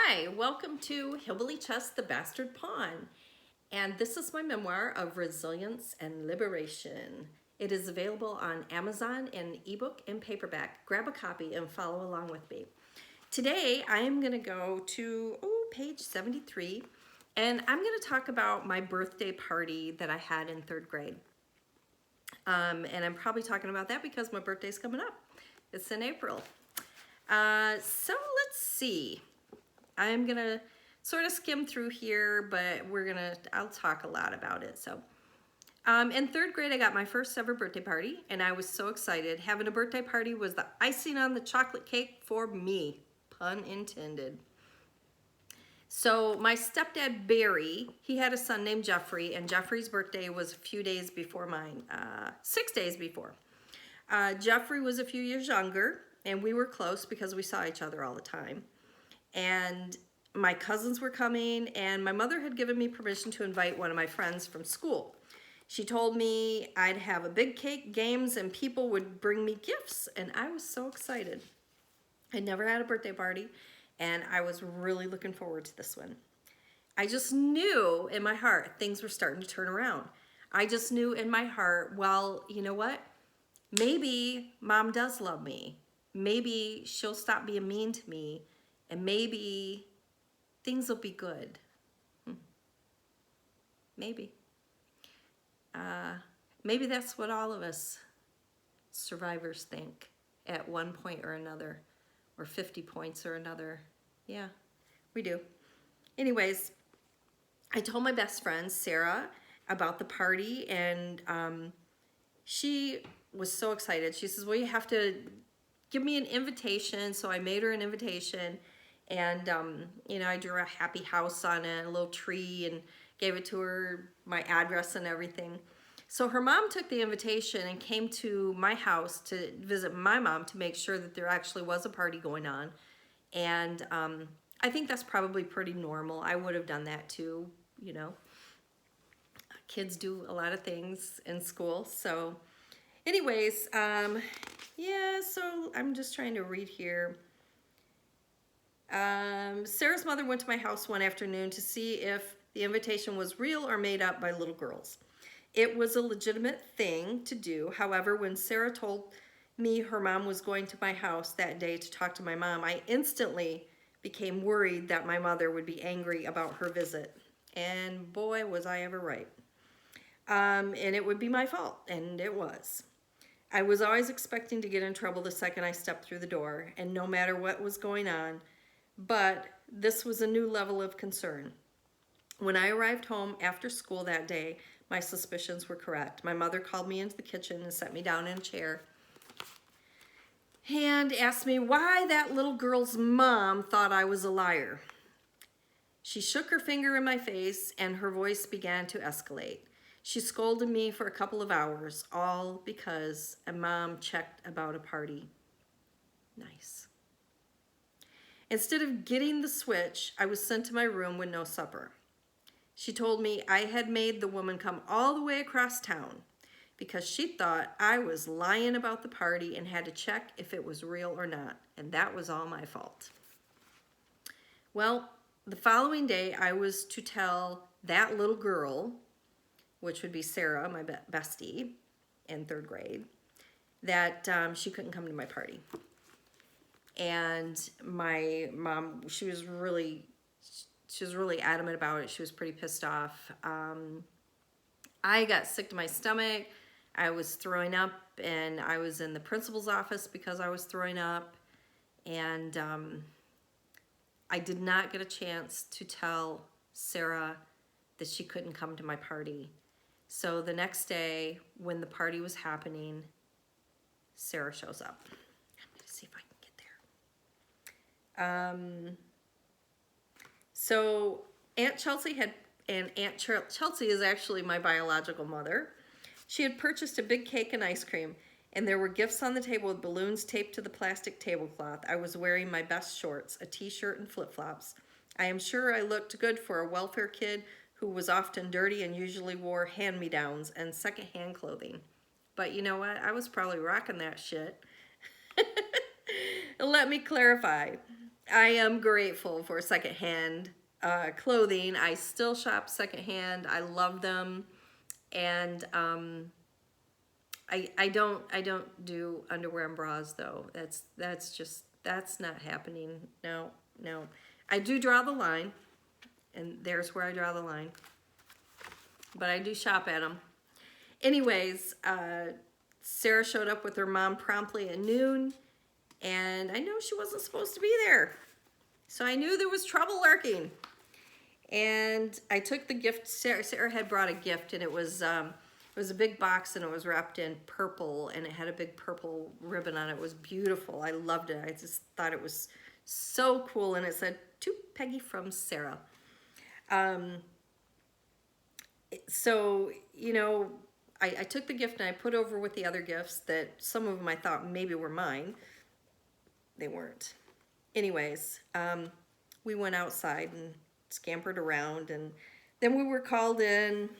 Hi, welcome to Hillbilly Chess, the Bastard Pawn. And this is my memoir of resilience and liberation. It is available on Amazon in ebook and paperback. Grab a copy and follow along with me. Today, I am going to go to page 73, and I'm going to talk about my birthday party that I had in third grade. And I'm probably talking about that because my birthday's coming up. It's in April. So let's see. I'm gonna sort of skim through here, but I'll talk a lot about it. So, in third grade, I got my first ever birthday party, and I was so excited. Having a birthday party was the icing on the chocolate cake for me, pun intended. So my stepdad, Barry, he had a son named Jeffrey, and Jeffrey's birthday was a few days before mine, 6 days before. Jeffrey was a few years younger, and we were close because we saw each other all the time. And my cousins were coming, and my mother had given me permission to invite one of my friends from school. She told me I'd have a big cake, games, and people would bring me gifts, and I was so excited. I never had a birthday party, and I was really looking forward to this one. I just knew in my heart things were starting to turn around. I just knew in my heart, well, you know what? Maybe Mom does love me. Maybe she'll stop being mean to me. And maybe things will be good. Maybe. Maybe that's what all of us survivors think at one point or another, or 50 points or another. Yeah, we do. Anyways, I told my best friend, Sarah, about the party, and she was so excited. She says, well, you have to give me an invitation. So I made her an invitation. And, I drew a happy house on it, a little tree, and gave it to her, my address and everything. So her mom took the invitation and came to my house to visit my mom to make sure that there actually was a party going on. And I think that's probably pretty normal. I would have done that too, Kids do a lot of things in school. So anyways, so I'm just trying to read here. Sarah's mother went to my house one afternoon to see if the invitation was real or made up by little girls. It was a legitimate thing to do. However, when Sarah told me her mom was going to my house that day to talk to my mom, I instantly became worried that my mother would be angry about her visit. And boy, was I ever right. And it would be my fault, and it was. I was always expecting to get in trouble the second I stepped through the door, and no matter what was going on, but this was a new level of concern. When I arrived home after school that day, my suspicions were correct. My mother called me into the kitchen and set me down in a chair and asked me why that little girl's mom thought I was a liar. She shook her finger in my face and her voice began to escalate. She scolded me for a couple of hours, all because a mom checked about a party. Nice. Instead of getting the switch, I was sent to my room with no supper. She told me I had made the woman come all the way across town because she thought I was lying about the party and had to check if it was real or not, and that was all my fault. Well, the following day, I was to tell that little girl, which would be Sarah, my bestie in third grade, that she couldn't come to my party. And my mom, she was really adamant about it. She was pretty pissed off. I got sick to my stomach. I was throwing up, and I was in the principal's office because I was throwing up. And I did not get a chance to tell Sarah that she couldn't come to my party. So the next day, when the party was happening, Sarah shows up. I'm going to see if I can get there. So Aunt Chelsea Chelsea is actually my biological mother. She had purchased a big cake and ice cream, and there were gifts on the table with balloons taped to the plastic tablecloth. I was wearing my best shorts, a t-shirt and flip-flops. I am sure I looked good for a welfare kid who was often dirty and usually wore hand-me-downs and secondhand clothing. But you know what? I was probably rocking that shit. Let me clarify. I am grateful for secondhand clothing. I still shop secondhand. I love them, and I don't do underwear and bras though. That's not happening. No, no. I do draw the line, and there's where I draw the line. But I do shop at them. Anyways, Sarah showed up with her mom promptly at noon, and I know she wasn't supposed to be there. So I knew there was trouble lurking. And I took the gift. Sarah had brought a gift, and it was a big box, and it was wrapped in purple, and it had a big purple ribbon on it. It was beautiful. I loved it. I just thought it was so cool, and it said, "To Peggy from Sarah." So, you know, I took the gift and I put over with the other gifts that some of them I thought maybe were mine. They weren't. Anyways, we went outside and scampered around, and then we were called in,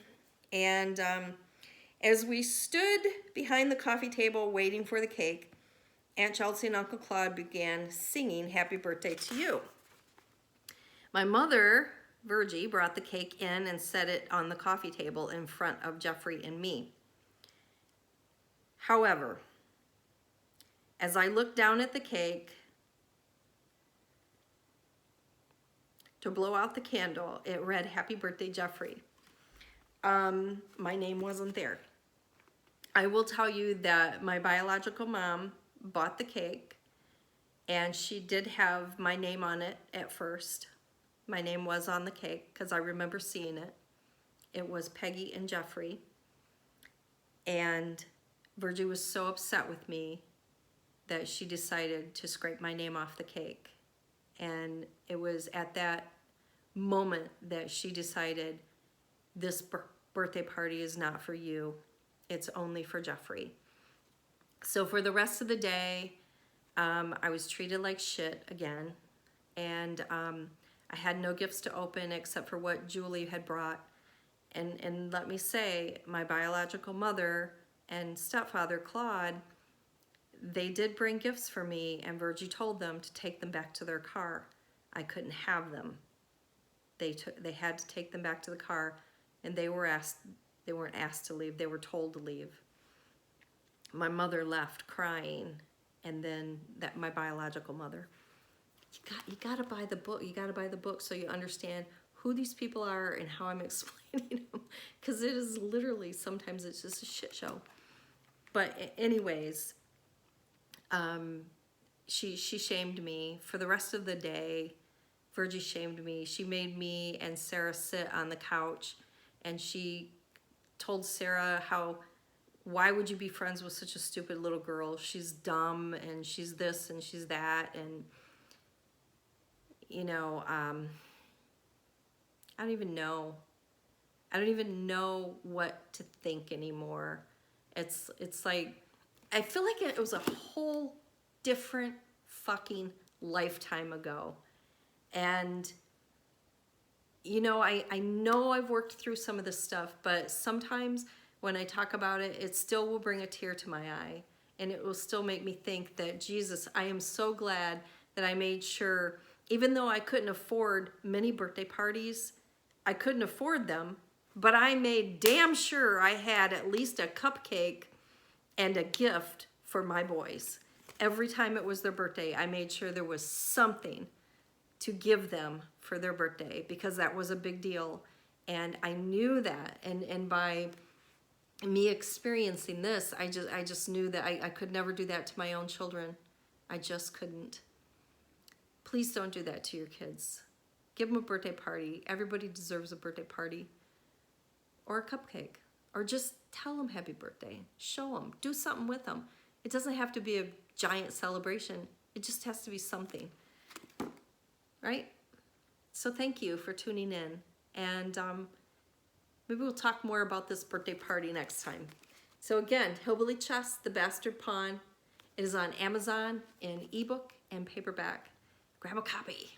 and as we stood behind the coffee table waiting for the cake, Aunt Chelsea and Uncle Claude began singing "Happy Birthday to You." My mother, Virgie, brought the cake in and set it on the coffee table in front of Jeffrey and me. However, as I looked down at the cake to blow out the candle, it read "Happy Birthday, Jeffrey." My name wasn't there. I will tell you that my biological mom bought the cake, and she did have my name on it at first. My name was on the cake because I remember seeing it. It was Peggy and Jeffrey. And Virgie was so upset with me that she decided to scrape my name off the cake. And it was at that moment that she decided, this birthday party is not for you. It's only for Jeffrey. So for the rest of the day, I was treated like shit again. And I had no gifts to open except for what Julie had brought. And let me say, my biological mother and stepfather, Claude, they did bring gifts for me, and Virgie told them to take them back to their car. I couldn't have them. They had to take them back to the car, and they weren't asked to leave, they were told to leave. My left crying, and then my biological mother. You gotta buy the book. You gotta buy the book so you understand who these people are and how I'm explaining them. Because it is literally, sometimes it's just a shit show. But anyways, she shamed me for the rest of the day. Virgie shamed me. She made me and Sarah sit on the couch, and she told Sarah why would you be friends with such a stupid little girl? She's dumb, and she's this, and she's that, and you know, I don't even know. I don't even know what to think anymore. It's like, I feel like it was a whole different fucking lifetime ago. And, you know, I know I've worked through some of this stuff, but sometimes when I talk about it, it still will bring a tear to my eye. And it will still make me think that, Jesus, I am so glad that I made sure, even though I couldn't afford many birthday parties, I couldn't afford them, but I made damn sure I had at least a cupcake and a gift for my boys. Every time it was their birthday, I made sure there was something to give them for their birthday, because that was a big deal. And I knew that. And by me experiencing this, I just knew that I could never do that to my own children. I just couldn't. Please don't do that to your kids. Give them a birthday party. Everybody deserves a birthday party. Or a cupcake. Or just tell them happy birthday. Show them. Do something with them. It doesn't have to be a giant celebration. It just has to be something. Right? So thank you for tuning in. And maybe we'll talk more about this birthday party next time. So again, Hillbilly Chess, The Bastard Pawn. It is on Amazon in ebook and paperback. Grab a copy.